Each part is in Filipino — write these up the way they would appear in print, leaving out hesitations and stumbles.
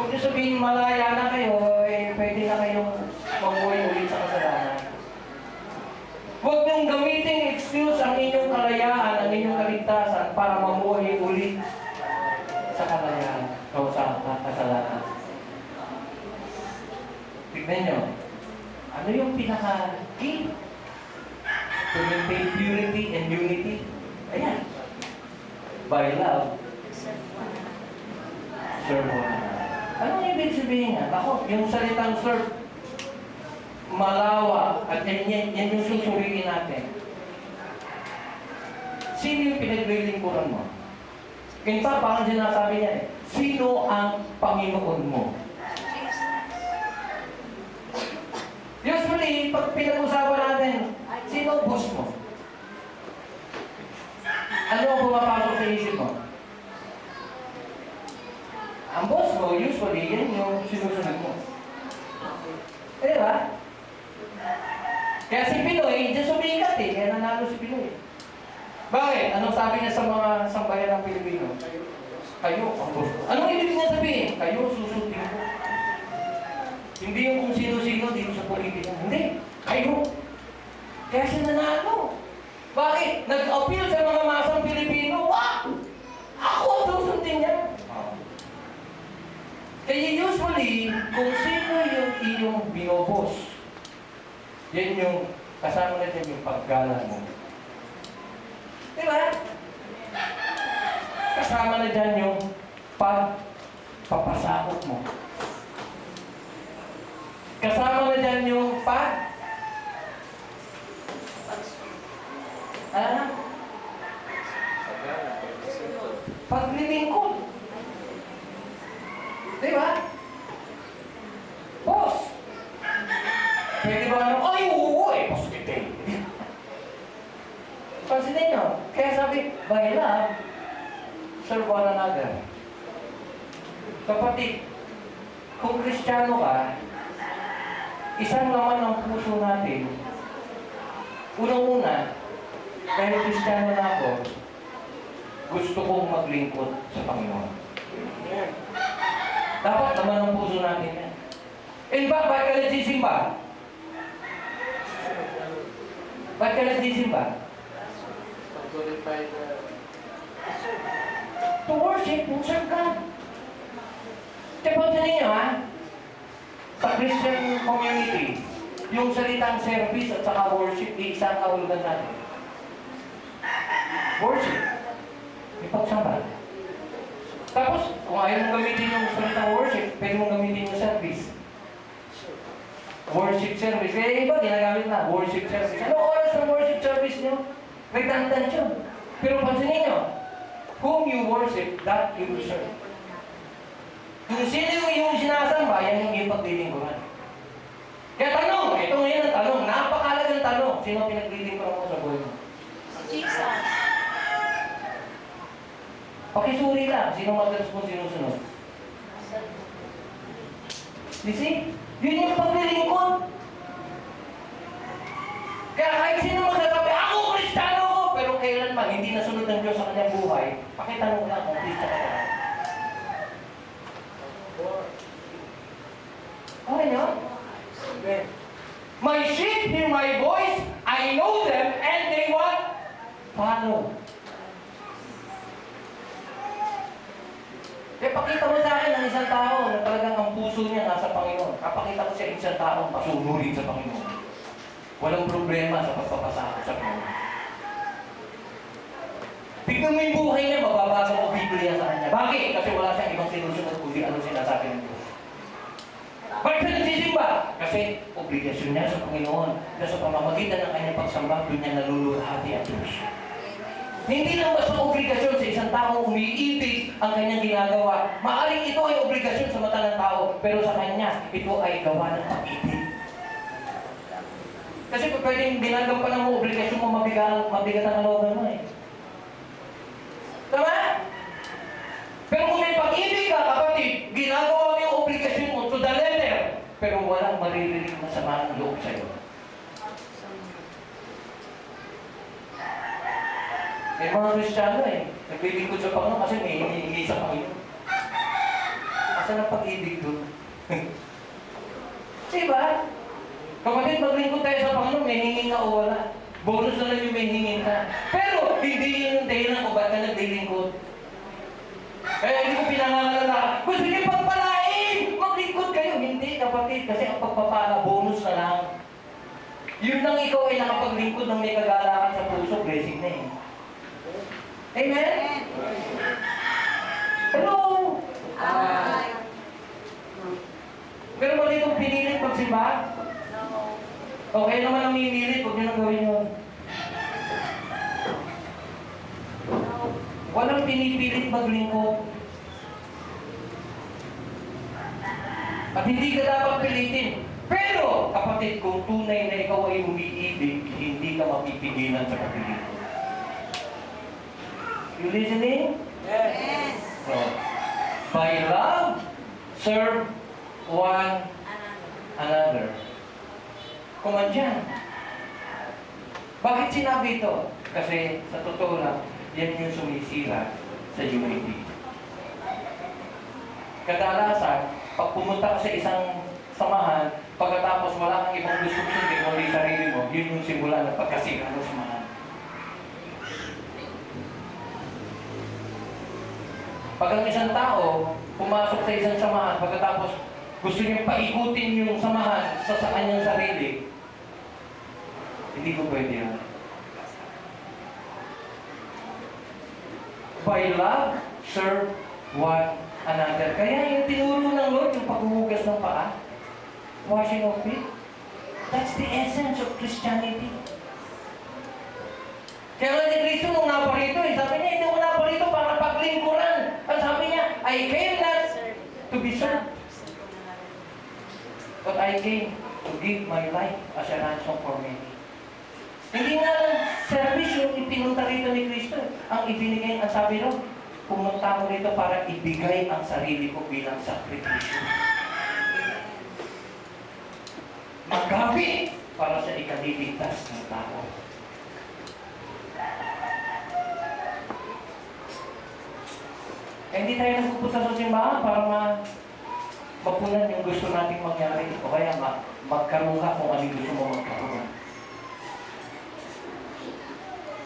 Huwag niyo sabihin malaya na kayo, pwede na kayong mamuhay ulit sa kasalanan. Huwag niyong gamitin excuse ang inyong kalayaan, ang inyong kaligtasan para mamuhay ulit sa kalayaan o sa kasalanan. Tignan niyo, ano yung pinaka-key to maintain purity and unity? Ayan. By love, serve one another. Anong ibig sabihin nga? Ako, yung salitang serve, malawa, at yan yung susuriin natin. Sino yung pinaglilingkuran mo? In fact, parang sinasabi niya sino ang Panginoon mo? Usually, pag pinag-usapan natin, sino ang boss mo? Ano ang pumapasok sa isip mo? Ang boss mo, usually, yan yung sinusunod mo. Diba? Kaya si Pinoy, dyan sumikat kaya nanalo si Pinoy. Bakit? Anong sabi niya sa mga sambayan ng Pilipino? Kayo, ang boss ko. Anong ibig niya sabihin? Kayo, susundin ko. Hindi yung kung sino-sino dito sa politika. Hindi. Kayo. Kaya siya nanalo. Bakit? Nag-appeal sa mga masang Pilipino. Wow! Ako ang susundin niya. Kaya usually, kung sino yung iyong binobos, yan yung kasama na dyan yung paggalang mo. Diba? Kasama na dyan yung pagpapasakot mo. Kasama na dyan yung paglilingkod. Diba? Boss! Pwede ba ano? Ay, oo, boss kita. Pansinin nyo, kaya sabi, by love, serve one another. Kapatid, kung Kristiyano ka, isang laman ng puso natin, unang-una, dahil Kristiyano na ako, gusto kong maglingkod sa Panginoon. Dapat naman ang puso natin yan. In fact, bakit ka nagsisimba? Bakit ka nagsisimba? To worship, to serve God. Kaya pansinin niyo ha, sa Christian community, yung salitang service at saka worship, isang kahulugan natin. Worship. Ipagsamba. Tapos, kung ayaw mong gamitin yung salitang worship, pwede mong gamitin yung service. Worship service. Kaya iba, ginagamit na, worship service. Ano oras ng worship service nyo? Redundant yun. Pero pansinin nyo, whom you worship, that you will serve. Kung sino yung sinasamba, yan yung iyong paglilingkuran. Kaya tanong, ito ngayon ang tanong, napakalagang tanong, sino pinaglilingkuran mo sa buhay mo? Jesus. Pakisuri lang, sino madalas mo sinusunod? You see? Yun yung paglilingkod. Kaya kahit sino magsasabi, ako Kristiyano ko, pero kailanman hindi nasunod ng Diyos sa kanyang buhay, pakitanong lang kung Kristiyano ka. Okay nyo? My sheep hear my voice, I know them, and they what? Follow. Kaya pakita mo sa akin ng isang tao na talagang ang puso niya nasa Panginoon. Kapakita ko siya isang tao pasunurin sa Panginoon. Walang problema sa pagpapasakot sa Panginoon. Tignan mo yung buhay niya, mababasa mo Biblia sa kanya. Bakit? Kasi wala siyang ibang sinusunod kundi anong sinasabi ng Diyos. Bakit siya nagsisimba? Kasi obligasyon niya sa Panginoon. Kasi sa pamamagitan ng kanyang pagsamba, doon niya naluluhati ang Diyos. Hindi lang basta obligasyon sa isang tao umiibig ang kanyang ginagawa. Maaring ito ay obligasyon sa mata ng tao, pero sa kanya, ito ay gawa ng pag-ibig. Kasi kung pwedeng ginagampanan mo obligasyon mo, mabigat ang kalooban mo eh. Tama? Pero kung may pag-ibig ka, kapatid, ginagawa mo yung obligasyon mo to the letter, pero walang maririnig na sama ng loob sa'yo. May mga Kristiyano naglilingkod sa Panginoon kasi may hinihingi sa Panginoon. Asan ang pag-ibig doon? Diba? Kapatid, maglingkod tayo sa Panginoon, may hingin ka o wala. Bonus na lang yung may hingin ka. Pero, hindi yun yung dahilan kung ba't ka naglilingkod. Kaya hindi ko pinangangalala, gusto niyo pagpalain! Maglingkod kayo! Hindi, kapatid, kasi ang pagpapala, bonus na lang. Yun lang ikaw ay nakapaglingkod ng may kagalakan sa puso, blessing na eh. Amen? Hello? Pero ba dito pinilit magsimba? Okay naman ang mimilit, huwag nyo nang gawin yun. Walang pinipilit maglingkod. At hindi ka dapat pilitin. Pero, kapatid, kung tunay na ikaw ay umiibig, hindi ka mapipigilan sa paglingkod. You listening? Yes. So, by love, serve one another. Kumandyan. Bakit sinabi ito? Kasi sa totoo lang, yan yung sumisira sa unity. Kadalasan, pag pumunta ka sa isang samahan, pagkatapos wala kang ibang gusto sundin kundi sarili mo, yun yung simula ng pagkasira ng samahan. Pag ang isang tao pumasok sa isang samahan, pagkatapos gusto niyang paikutin yung samahan sa kanyang sarili, hindi ko pwede yan. By love, serve one another. Kaya yung tinuro ng Lord, yung paghuhugas ng paa, washing of feet, that's the essence of Christianity. Kaya nga ni Cristo nung naparito, sabi niya, hindi ko naparito para paglingkuran. Ang sabi niya, I came not to be served, but I came to give my life as a ransom for many. Hindi nga lang service yung ipinunta rito ni Cristo. Ang ibinigay, ang sabi ron, pumunta ko rito para ibigay ang sarili ko bilang sakripisyo. Magamit para sa ikaliligtas ng tao. Hindi tayo nagpupunta sa simbahan para mapunan yung gusto nating mangyari. O kaya magkaroon ka kung ano yung gusto mo magkaroon.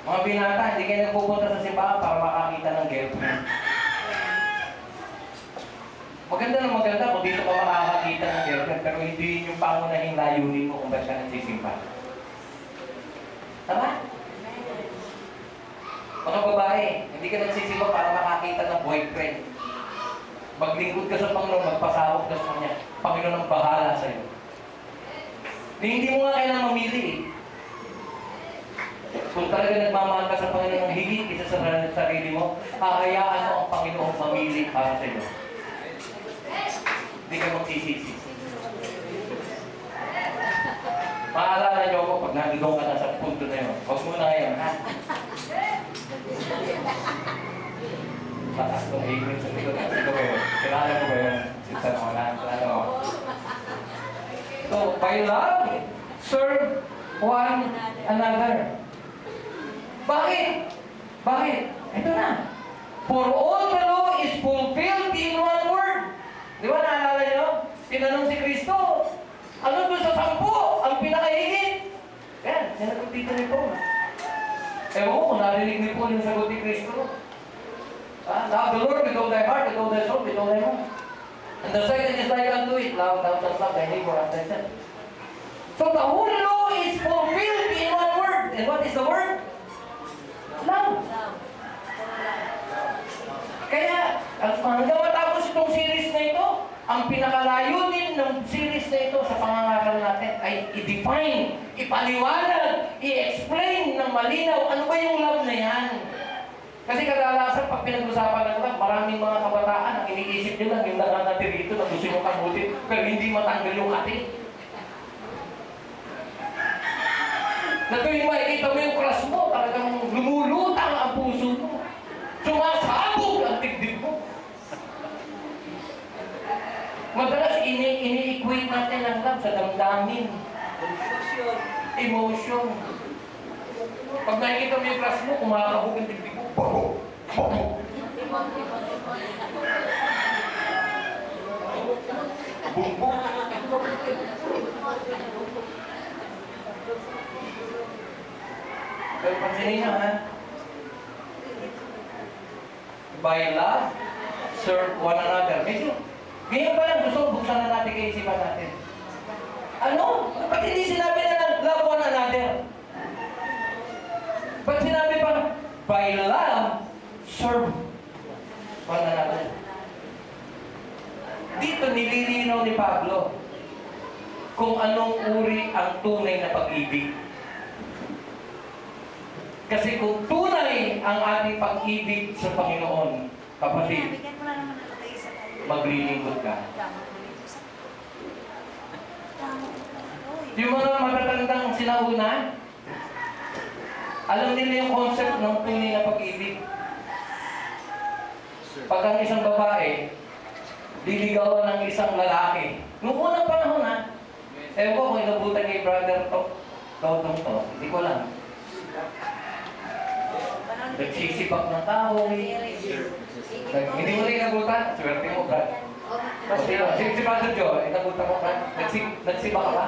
Mga binata, hindi kayo nagpupunta sa simbahan para makakita ng girlfriend. Maganda na maganda kung dito ka makakakita ng girlfriend, pero hindi yun yung pangunahing layunin mo kung ba't ka nagsisimba. Tama? Mga babae, hindi ka nagsisimba para makakita ng boyfriend. Maglingkod ka sa Panginoon, magpasawag ka sa Kanya. Panginoon ang bahala sa'yo. Hindi mo nga kailangan mamili eh. Kung talaga nagmamahal ka sa Panginoon ng higit isa sa sarili mo, hahayaan mo ang Panginoon mamili para sa iyo. Hindi ka magsisisi. Maalala niyo ako pag nandun ka na sa punto na yun. Huwag mo na ngayon, ha? Taas kong higit sa likod. Ito ba yun? Kilala mo ba yun? Sinsan mo na. Kilala mo. So, by love, serve one another. Bakit? Bakit? Ito na. For all the law is fulfilled in one word. Di ba naalala nyo? Tinanong si Kristo, ano doon sa 10 ang pinakahigit? Yan, sinagot dito ni Paul. Ewan ko kung narinig ni Paul yung sagot ni Kristo. Love the Lord with all thy heart, with all thy soul, with all thy mind. And the second is like unto it, love thou shalt love thy neighbor as thyself. So the whole law is fulfilled in one word. And what is the word? Love. Kaya, hanggang matapos itong series na ito, ang pinakalayunin ng series na ito sa pangangaral natin ay i-define, ipaliwanag, i-explain ng malinaw ano ba yung love na yan. Kasi kadalasan pag pinag-usapan ng love, maraming mga kabataan ang iniisip nila yung nanganatiri rito na gusto nyo kamutin pero hindi matanggal yung ating. Na tuwing makikita mo yung crush mo, talagang lumulutang ang puso mo. Sumasabog ang dibdib mo. Madalas ini-equate natin ang love sa damdamin. Emotion. Pag nakikita mo yung crush mo, kumakabog ang dibdib mo. Bago! Bago! Bumbong. Pero pansinin nyo, ha? By love, serve one another. Medyo, ngayon pa lang gusto buksan na natin kaisipan natin. Ano? Ba't hindi sinabi na love one another? Ba't sinabi pa, by love, serve one another? Dito nililinaw ni Pablo kung anong uri ang tunay na pag-ibig. Kasi kung tunay ang ating pag-ibig sa Panginoon, kapatid, maglilingkod ka. Yung mga matatandang sinauna, alam nila yung concept ng tunay na pag-ibig. Pag ang isang babae, liligawan ng isang lalaki. Noong unang panahon, ha? Ewan ko kung inabutan kay brother to, hindi ko alam. Nagsisipak ng tao. Hindi mo rin inabutan? Swerte mo, Brad. Si Brother Joe, inabutan mo, Brad? Nagsiba ka ba?